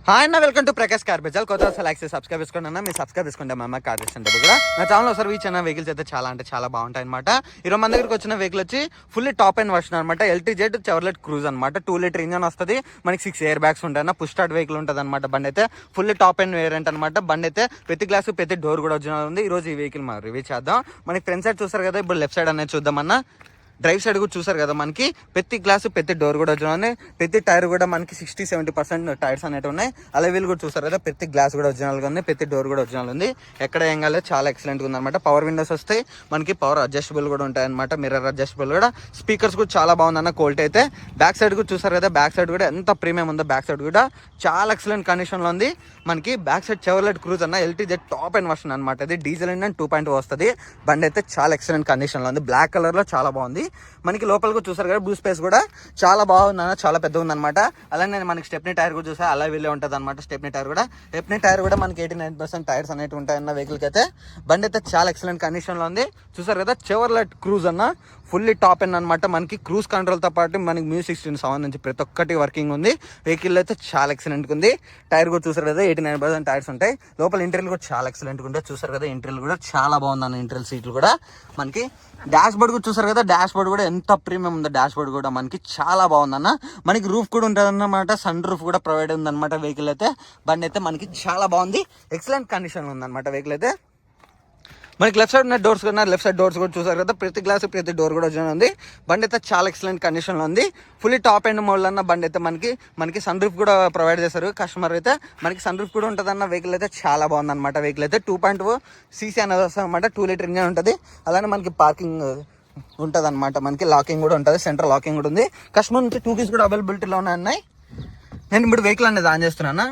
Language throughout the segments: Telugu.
హాయ్ అన్న, welcome to Prakash car Bazaar. కొత్త లైక్ సబ్స్క్రైబ్ చేసుకోండి అన్న. మీరు సబ్స్క్రైబ్ చేసుకుంటే మా అమ్మ కార్ చేస్తుంటే కూడా నా ఛానల్ ఒకసారి రీచ్ అయిన వెహికల్స్ అయితే చాలా అంటే చాలా బాగుంటాయి అనమాట. ఈరోజు మన దగ్గరికి వచ్చిన వెహికల్ వచ్చి ఫుల్లీ టాప్ అండ్ వర్షన్ అనమాట. LTZ చెవర్లెట్ క్రూజ్ అనమాట. 2 లీటర్ ఇంజన్ వస్తుంది. మనకి 6 ఎయిర్ బ్యాగ్స్ ఉంటాయి అన్న. పుష్ స్టార్ట్ వెహికల్ ఉంటుంది అనమాట. బండి అయితే ఫుల్లీ టాప్ అండ్ వేరియంట్ అనమాట. బండి అయితే ప్రతి గ్లాస్ ప్రతి డోర్ కూడా ఒరిజినల్ ఉంది. ఈ రోజు ఈ వెహికల్ మనం రివ్యూ చేద్దాం. మనకి ఫ్రంట్ సైడ్ చూసారు కదా, ఇప్పుడు లెఫ్ట్ సైడ్ అనేది చూద్దామన్నా. డ్రైవ్ సైడ్ కూడా చూసారు కదా, మనకి ప్రతి గ్లాసు ప్రతి డోర్ కూడా ఒరిజినల్ ఉన్నాయి. ప్రతి టైర్ కూడా మనకి 60-70% టైర్స్ అనేవి ఉన్నాయి. అలా వీళ్ళు కూడా చూసారు కదా, ప్రతి గ్లాస్ కూడా ఒరిజినల్గా ఉంది. ప్రతి డోర్ కూడా ఒరిజినల్ ఉంది. ఎక్కడ ఏం కాలేదు, చాలా ఎక్సలెంట్గా ఉంది అనమాట. పవర్ విండోస్ వస్తాయి, మనకి పవర్ అడ్జస్టబుల్ కూడా ఉంటాయి అనమాట. మిర్రర్ అడ్జస్టబుల్ కూడా. స్పీకర్స్ కూడా చాలా బాగుందన్న క్వాలిటీ అయితే. బ్యాక్ సైడ్ కూడా చూసారు కదా, బ్యాక్ సైడ్ కూడా ఎంత ప్రీమియం ఉందో. బ్యాక్ సైడ్ కూడా చాలా ఎక్సలెంట్ కండిషన్లో ఉంది. మనకి బ్యాక్ సైడ్ చెవర్లెట్ క్రూజ్ అన్న LTZ టాప్ అండ్ వర్షన్ అనమాట. ఇది డీజిల్ ఇంజన్ 2.0 వస్తుంది. బండి అయితే చాలా ఎక్సలెంట్ కండిషన్లో ఉంది. బ్లాక్ కలర్లో చాలా బాగుంది. మనకి లోపల కూడా చూసారు కదా, బూట్ స్పేస్ కూడా చాలా బాగుంది అన్న, చాలా పెద్దగా ఉందన్నమాట. అలానే మనకి స్టెప్నీ టైర్ కూడా చూసా, అలా వెళ్ళే ఉంటుంది అనమాట. స్టెప్నీ టైర్ కూడా మనకి 89% టైర్స్ అనేవి ఉంటాయన్న వెహికల్కి అయితే. బండి అయితే చాలా ఎక్సలెంట్ కండిషన్లో ఉంది. చూసారు కదా, చెవర్లెట్ క్రూజ్ అన్న ఫుల్లీ టాప్ అండ్ అనమాట. మనకి క్రూజ్ కంట్రోల్తో పాటు మనకి మ్యూజిక్ సిస్టమ్ సంబంధించి ప్రతి ఒక్కటి వర్కింగ్ ఉంది. వెహికల్ అయితే చాలా ఎక్సలెంట్గా ఉంది. టైర్ కూడా చూసారు కదా, 89% టైర్స్ ఉంటాయి. లోపల ఇంటీరియల్ కూడా చాలా ఎక్సలెంట్గా ఉంటుంది. చూసారు కదా, ఇంటీరియల్ కూడా చాలా బాగుంది అన్న. ఇంటీరియల్ సీట్లు కూడా మనకి. డాష్ బోర్డ్ కూడా చూసారు కదా, డాష్ బోర్డ్ కూడా ఎంత ప్రీమియం ఉందో. డాష్ బోర్డ్ కూడా మనకి చాలా బాగుందన్న. మనకి రూఫ్ కూడా ఉంటుంది అన్నమాట. సన్ రూఫ్ కూడా ప్రొవైడ్ ఉందన్నమాట వెహికల్ అయితే. బండి అయితే మనకి చాలా బాగుంది. ఎక్సలెంట్ కండిషన్ ఉందన్నమాట వెహికల్ అయితే. మనకి లెఫ్ట్ సైడ్ ఉన్న డోర్స్ కూడా, లెఫ్ట్ సైడ్ డోర్స్ కూడా చూసారు కదా, ప్రతి గ్లాస్ ప్రతి డోర్ కూడా వచ్చిన ఉంది. బండి అయితే చాలా ఎక్సలెంట్ కండిషన్లో ఉంది. ఫుల్లీ టాప్ అండ్ మోడల్ అన్న. బండి అయితే మనకి సన్ రూఫ్ కూడా ప్రొవైడ్ చేస్తారు కస్టమర్ అయితే. మనకి సన్ రూఫ్ కూడా ఉంటుంది అన్న. వెహికల్ అయితే చాలా బాగుంది అనమాట. వెహికల్ అయితే 2.0 CC అనేది వస్తుంది అనమాట. 2 లీటర్ ఇంజన్ ఉంటుంది. అలానే మనకి పార్కింగ్ ఉంటుంది అనమాట. మనకి లాకింగ్ కూడా ఉంటుంది, సెంటర్ లాకింగ్ కూడా ఉంది. కస్టమర్ నుంచి 2 keys కూడా అవైలబిలిటీలో ఉన్నాయి. నేను ఇప్పుడు వెహికల్ అనేది ఆన్ చేస్తున్నాను.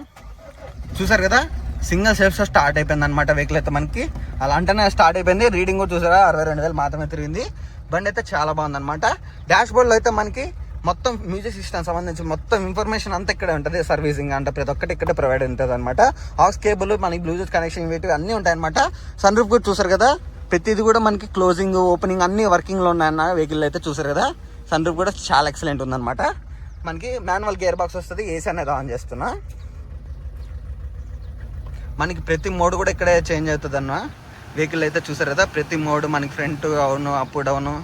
చూసారు కదా, సింగిల్ సెల్ఫ్ స్టార్ట్ అయిపోయింది అనమాట వెహికల్ అయితే. మనకి అలా అంటేనే స్టార్ట్ అయిపోయింది. రీడింగ్ కూడా చూసారా, 62,000 మాత్రమే తిరిగింది. బండి అయితే చాలా బాగుంది అనమాట. డాష్ బోర్డ్లో అయితే మనకి మొత్తం మ్యూజిక్ సిస్టమ్ సంబంధించి మొత్తం ఇన్ఫర్మేషన్ అంతా ఇక్కడే ఉంటుంది. సర్వీసింగ్ అంటే ప్రతి ఒక్కటి ఇక్కడే ప్రొవైడ్ ఉంటుంది అనమాట. ఆక్స్ కేబుల్, మనకి బ్లూటూత్ కనెక్షన్ ఇవి అన్నీ ఉంటాయి అనమాట. సన్ రూఫ్ కూడా చూసారు కదా, ప్రతిది కూడా మనకి క్లోజింగ్ ఓపెనింగ్ అన్ని వర్కింగ్లో ఉన్నాయన్న వెహికల్ అయితే. చూసారు కదా, సన్ రూఫ్ కూడా చాలా ఎక్సలెంట్ ఉందన్నమాట. మనకి మాన్యువల్ గేర్ బాక్స్ వస్తుంది. ఏసీ అనేది ఆన్ చేస్తున్నా. మనకి ప్రతి మోడ్ కూడా ఇక్కడే చేంజ్ అవుతుంది అన్న వెహికల్ అయితే. చూసారు కదా, ప్రతి మోడ్ మనకి ఫ్రంట్ అవును, అప్ డౌను.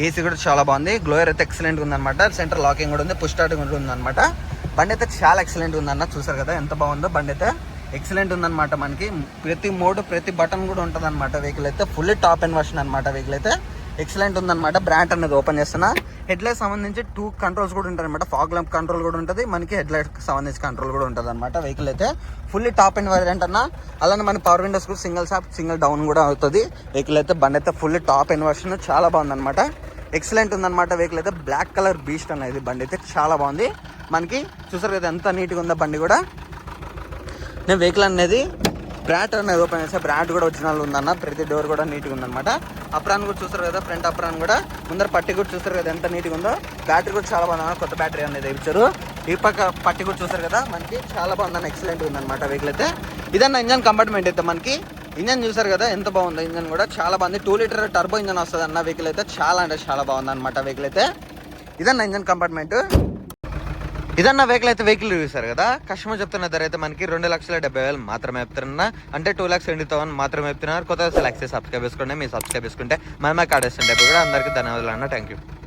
ఏసీ కూడా చాలా బాగుంది. గ్లోయర్ అయితే ఎక్సలెంట్గా ఉందన్నమాట. సెంటర్ లాకింగ్ కూడా ఉంది, పుష్ స్టార్టింగ్ కూడా ఉందన్నమాట. బండి అయితే చాలా ఎక్సలెంట్ ఉందన్న. చూసారు కదా ఎంత బాగుందో. బండి అయితే ఎక్సలెంట్ ఉందన్నమాట. మనకి ప్రతి మోడ్ ప్రతి బటన్ కూడా ఉంటుంది అనమాట వెహికల్ అయితే. ఫుల్లీ టాప్ అండ్ వర్షన్ అనమాట వెహికల్ అయితే. ఎక్సలెంట్ ఉందన్నమాట. బ్రాండ్ అనేది ఓపెన్ చేస్తున్నా. హెడ్ లైట్ సంబంధించి 2 కంట్రోల్స్ కూడా ఉంటాయి అనమాట. ఫాగ్ ల్యాంప్ కంట్రోల్ కూడా ఉంటుంది. మనకి హెడ్ లైట్ సంబంధించి కంట్రోల్ కూడా ఉంటుంది అనమాట వెహికల్ అయితే. ఫుల్లీ టాప్ అండ్ వేరియంట్ అన్న. అలానే మన పవర్ విండోస్ కూడా సింగిల్ సాప్ సింగిల్ డౌన్ కూడా అవుతుంది వెహికల్ అయితే. బండి అయితే ఫుల్లీ టాప్ అండ్ వర్షన్ చాలా బాగుంది అనమాట. ఎక్సలెంట్ ఉందన్నమాట వెహికల్ అయితే. బ్లాక్ కలర్ బీస్ట్ అనేది బండి అయితే చాలా బాగుంది. మనకి చూసారు కదా ఎంత నీట్గా ఉందో బండి కూడా. నేను వెహికల్ అనేది బ్రాండ్ అనేది ఓపెన్ చేస్తే బ్రాండ్ కూడా ఒరిజినల్ ఉందన్న. ప్రతి డోర్ కూడా నీట్గా ఉందన్నమాట. అప్రాన్ కూడా చూస్తారు కదా, ఫ్రంట్ అప్రాన్ కూడా. ముందర పట్టి కూడా చూస్తారు కదా ఎంత నీట్గా ఉందో. బ్యాటరీ కూడా చాలా బాగుందన్న. కొత్త బ్యాటరీ అనేది ఇచ్చారు. ఈ పక్క పట్టి కూడా చూస్తారు కదా, మనకి చాలా బాగుందన్న. ఎక్సలెంట్ ఉందన్నమాట వెహికల్ అయితే. ఇదన్న ఇంజన్ కంపార్ట్మెంట్ అయితే. మనకి ఇంజన్ చూసారు కదా ఎంత బాగుందో. ఇంజన్ కూడా చాలా బాగుంది. 2 లీటర్ టర్బో ఇంజన్ వస్తుంది అన్న వెహికల్ అయితే. చాలా అంటే చాలా బాగుంది అనమాట వెహికల్ అయితే. ఇదన్న ఇంజన్ కంపార్ట్మెంట్. ఇదన్న వెహికల్ అయితే. వెహికల్ చూసారు కదా, కస్టమర్ చెప్తున్న ధర అయితే మనకి 2,70,000 మాత్రమే చెప్తున్నా. అంటే 2,70,000 మాత్రమే చెప్తున్నారు. కొత్తగా సబ్స్క్రైబ్ చేసుకోండి. మీరు సబ్స్క్రైబ్ చేసుకుంటే మనమే కార్డ్ వేస్తుంటే కూడా. అందరికీ ధన్యవాదాలు అన్న. Thank you.